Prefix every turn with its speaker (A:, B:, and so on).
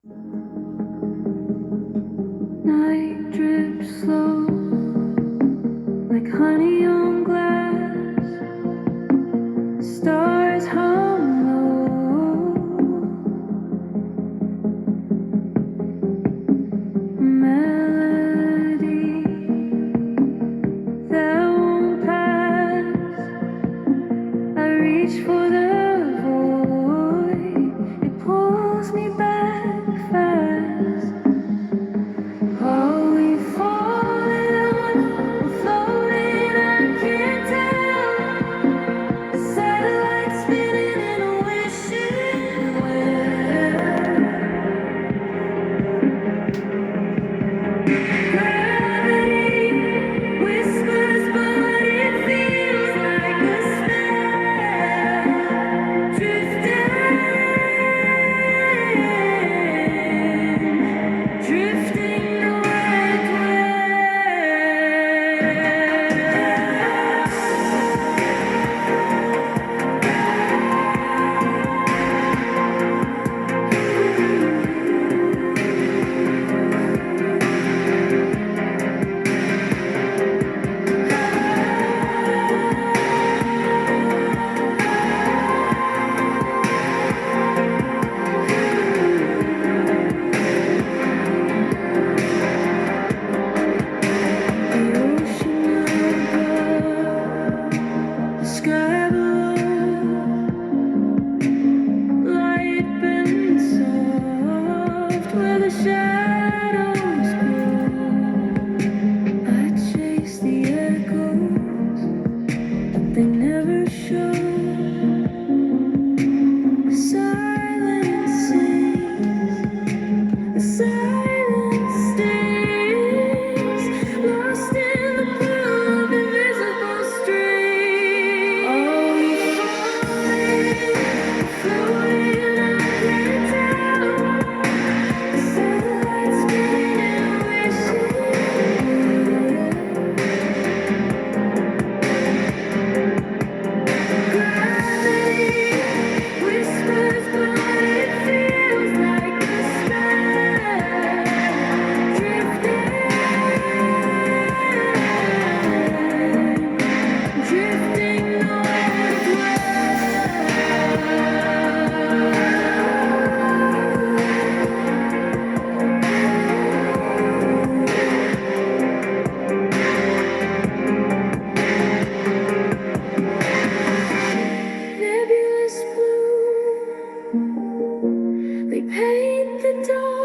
A: Night drips slow like honey on glass. Stars hum low. A melody that won't pass. I reach for the void. It pulls me back fast. Are we falling? We're floating, I can't tell. A satellite spinning in a wishing well. Gravity whispers, but it feels like a spell. Drifting sky below, light been soft where the shadows grow. I chase the echoes, but they never show. The silence sings, the silence stings, lost in the blue of invisible streams. Are we falling, floating? I can't tell. The satellite spinning, wishing. Gravity whispers, but it feels like a spell. Drifting nebulous blue, they paint the dawn.